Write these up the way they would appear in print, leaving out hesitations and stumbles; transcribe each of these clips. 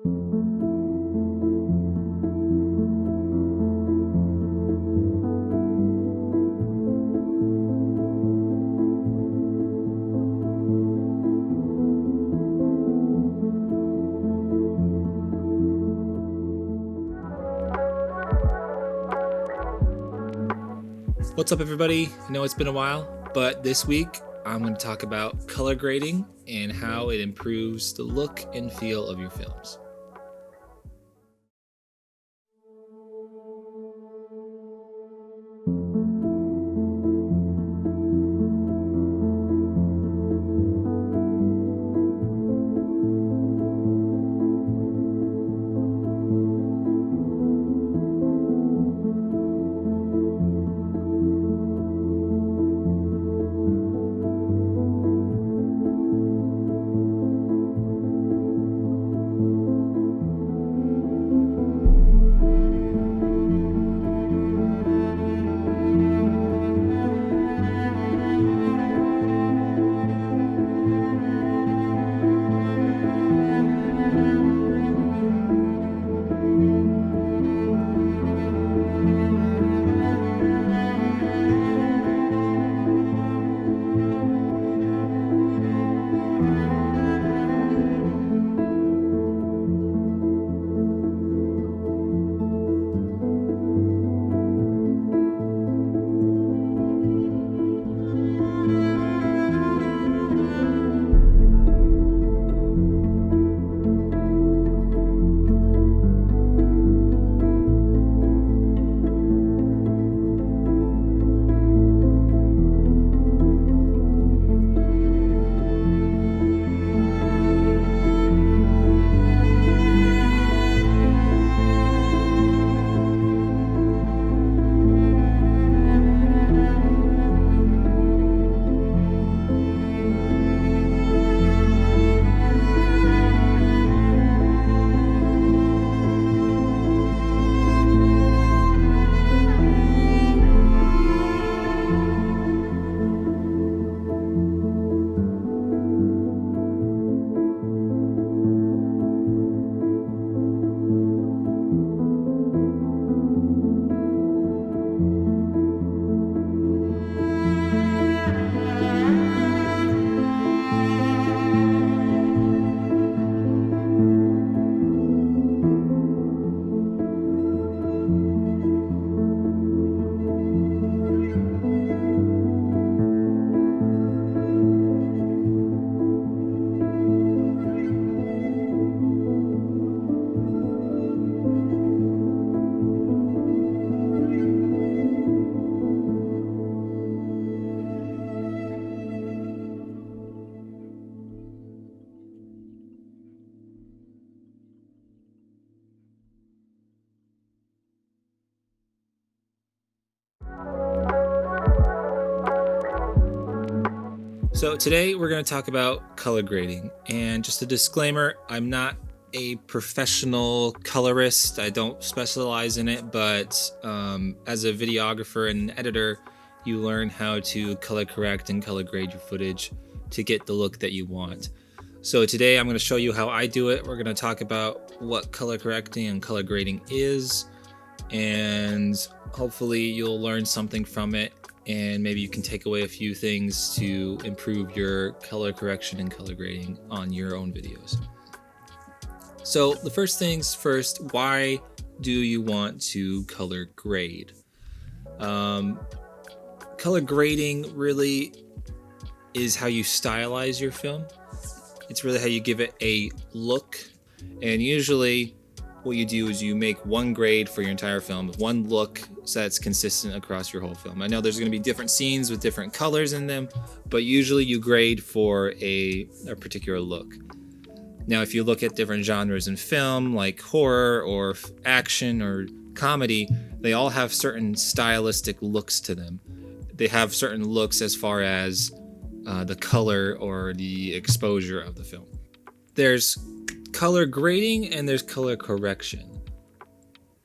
What's up, everybody? I know it's been a while, but this week I'm going to talk about color grading and how it improves the look and feel of your films. So today we're going to talk about color grading, and just a disclaimer, I'm not a professional colorist. I don't specialize in it, but as a videographer and editor, you learn how to color correct and color grade your footage to get the look that you want. So today I'm going to show you how I do it. We're going to talk about what color correcting and color grading is, and hopefully you'll learn something from it, and maybe you can take away a few things to improve your color correction and color grading on your own videos. So the first things first, why do you want to color grade? Color grading really is how you stylize your film. It's really how you give it a look. And usually what you do is you make one grade for your entire film, one look that's consistent across your whole film. I know there's going to be different scenes with different colors in them, but usually you grade for a particular look. Now, if you look at different genres in film, like horror or action or comedy, they all have certain stylistic looks to them. They have certain looks as far as the color or the exposure of the film. There's color grading and there's color correction.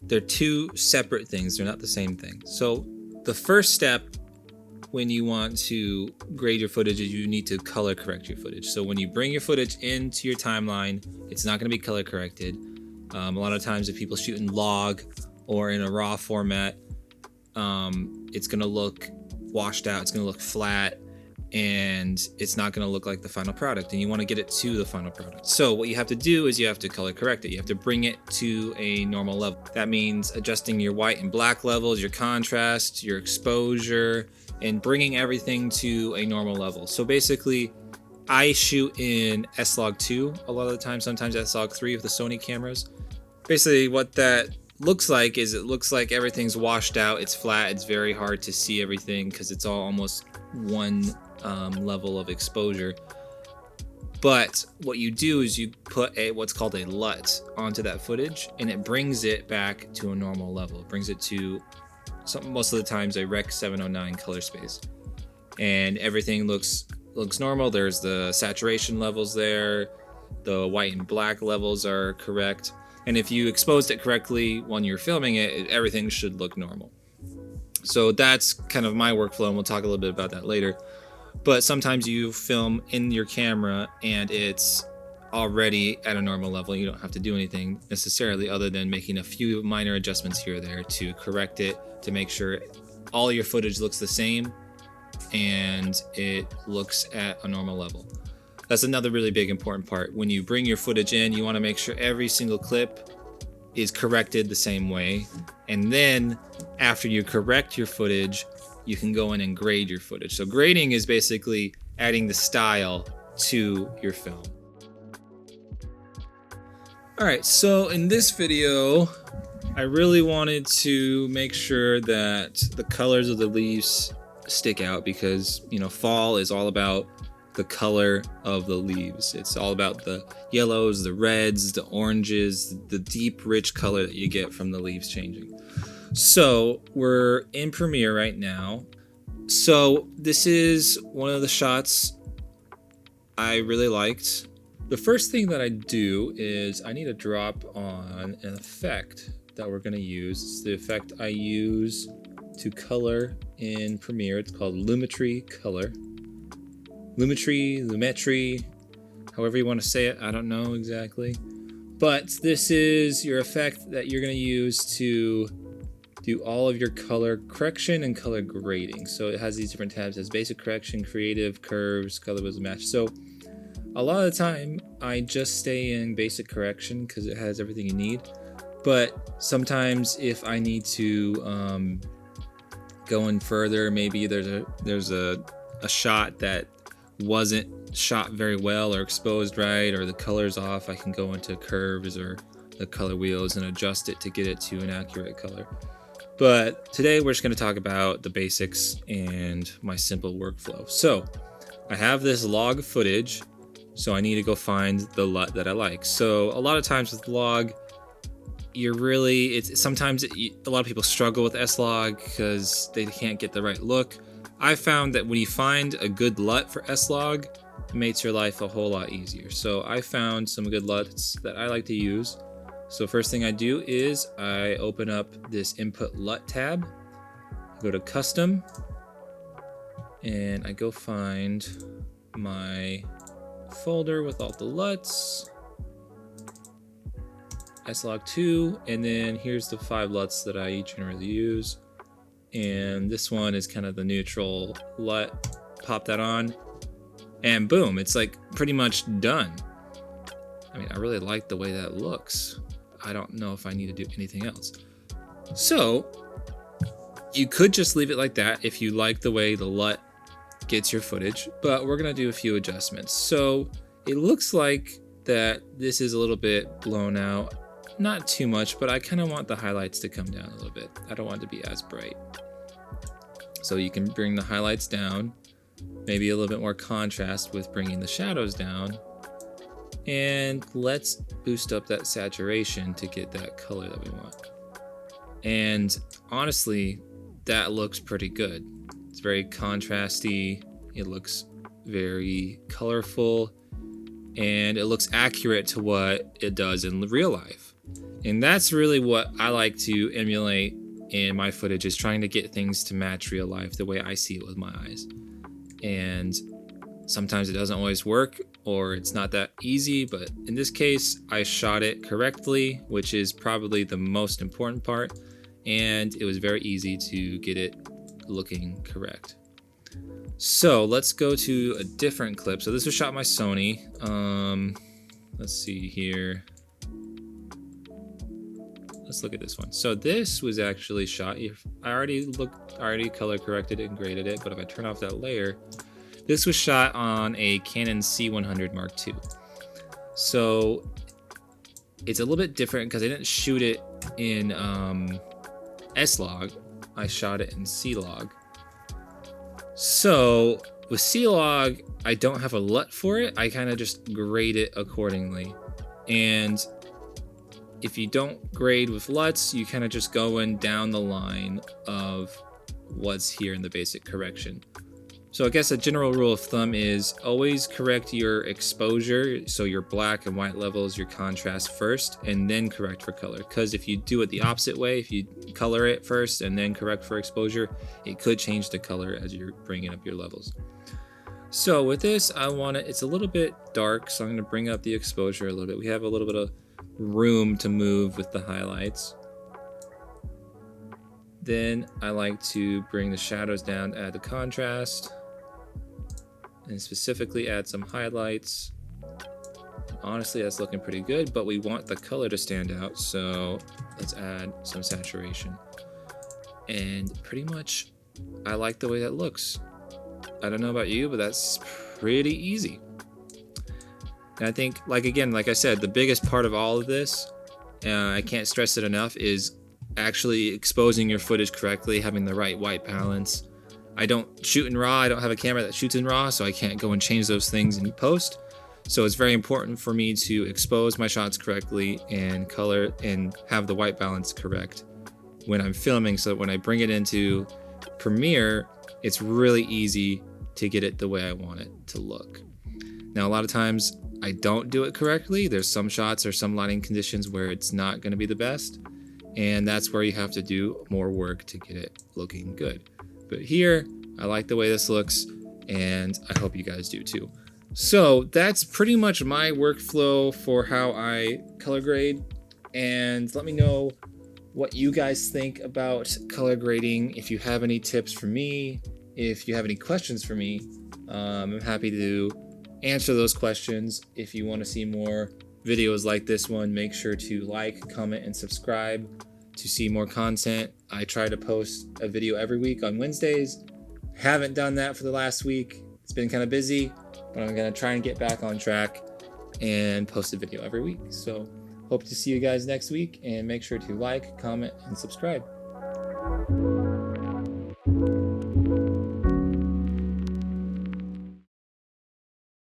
They're two separate things. They're not the same thing. So the first step when you want to grade your footage is you need to color correct your footage. So when you bring your footage into your timeline, it's not going to be color corrected. A lot of times if people shoot in log or in a raw format, it's going to look washed out, it's going to look flat, and it's not going to look like the final product, and you want to get it to the final product. So what you have to do is you have to color correct it. You have to bring it to a normal level. That means adjusting your white and black levels, your contrast, your exposure, and bringing everything to a normal level. So basically, I shoot in S-Log2 a lot of the time, sometimes S-Log3 with the Sony cameras. Basically what that looks like is it looks like everything's washed out, it's flat, it's very hard to see everything because it's all almost one level of exposure. But what you do is you put what's called a LUT onto that footage, and it brings it back to a normal level. It brings it to most of the times a Rec 709 color space, and everything looks normal. There's the saturation levels there, the white and black levels are correct, and if you exposed it correctly when you're filming it, everything should look normal. So that's kind of my workflow, and we'll talk a little bit about that later. But sometimes you film in your camera and it's already at a normal level. You don't have to do anything necessarily other than making a few minor adjustments here or there to correct it, to make sure all your footage looks the same and it looks at a normal level. That's another really big important part. When you bring your footage in, you want to make sure every single clip is corrected the same way. And then after you correct your footage, you can go in and grade your footage. So grading is basically adding the style to your film. All right, so in this video, I really wanted to make sure that the colors of the leaves stick out because, you know, fall is all about the color of the leaves. It's all about the yellows, the reds, the oranges, the deep, rich color that you get from the leaves changing. So we're in Premiere right now. So this is one of the shots I really liked. The first thing that I do is I need to drop on an effect that we're going to use. It's the effect I use to color in Premiere. It's called Lumetri Color. Lumetri, however you want to say it, I don't know exactly. But this is your effect that you're going to use to do all of your color correction and color grading. So it has these different tabs. It has basic correction, creative, curves, color was a match. So a lot of the time I just stay in basic correction because it has everything you need. But sometimes if I need to go in further, maybe there's a shot that wasn't shot very well or exposed right, or the color's off, I can go into curves or the color wheels and adjust it to get it to an accurate color. But today we're just going to talk about the basics and my simple workflow. So I have this log footage, so I need to go find the LUT that I like. So a lot of times with log, sometimes a lot of people struggle with S-Log because they can't get the right look. I found that when you find a good LUT for S-Log, it makes your life a whole lot easier. So I found some good LUTs that I like to use. So first thing I do is I open up this Input LUT tab, go to Custom, and I go find my folder with all the LUTs, S-Log2, and then here's the 5 LUTs that I generally use. And this one is kind of the neutral LUT. Pop that on, and boom, it's like pretty much done. I mean, I really like the way that looks. I don't know if I need to do anything else. So you could just leave it like that if you like the way the LUT gets your footage, but we're gonna do a few adjustments. So it looks like that this is a little bit blown out. Not too much, but I kind of want the highlights to come down a little bit. I don't want it to be as bright. So you can bring the highlights down, maybe a little bit more contrast with bringing the shadows down. And let's boost up that saturation to get that color that we want. And honestly, that looks pretty good. It's very contrasty. It looks very colorful, and it looks accurate to what it does in real life. And that's really what I like to emulate in my footage is trying to get things to match real life the way I see it with my eyes. And sometimes it doesn't always work, or it's not that easy, but in this case, I shot it correctly, which is probably the most important part, and it was very easy to get it looking correct. So let's go to a different clip. So this was shot by Sony. Let's see here. Let's look at this one. So this was actually shot. I already color corrected it and graded it, but if I turn off that layer, this was shot on a Canon C100 Mark II. So it's a little bit different because I didn't shoot it in S-Log. I shot it in C-Log. So with C-Log, I don't have a LUT for it. I kind of just grade it accordingly. And if you don't grade with LUTs, you kind of just going down the line of what's here in the basic correction. So I guess a general rule of thumb is always correct your exposure, so your black and white levels, your contrast first, and then correct for color. Because if you do it the opposite way, if you color it first and then correct for exposure, it could change the color as you're bringing up your levels. So with this, it's a little bit dark, so I'm going to bring up the exposure a little bit. We have a little bit of room to move with the highlights. Then I like to bring the shadows down, add the contrast, and specifically add some highlights. Honestly, that's looking pretty good, but we want the color to stand out, so let's add some saturation. And pretty much, I like the way that looks. I don't know about you, but that's pretty easy. And I think, like I said, the biggest part of all of this, I can't stress it enough, is actually exposing your footage correctly, having the right white balance. I don't shoot in RAW. I don't have a camera that shoots in RAW, so I can't go and change those things in post. So it's very important for me to expose my shots correctly and color and have the white balance correct when I'm filming, so that when I bring it into Premiere, it's really easy to get it the way I want it to look. Now, a lot of times I don't do it correctly. There's some shots or some lighting conditions where it's not going to be the best, and that's where you have to do more work to get it looking good. But here, I like the way this looks, and I hope you guys do too. So that's pretty much my workflow for how I color grade, and let me know what you guys think about color grading. If you have any tips for me, if you have any questions for me, I'm happy to answer those questions. If you want to see more videos like this one, make sure to like, comment, and subscribe to see more content. I try to post a video every week on Wednesdays. Haven't done that for the last week. It's been kind of busy, but I'm going to try and get back on track and post a video every week. So hope to see you guys next week, and make sure to like, comment, and subscribe.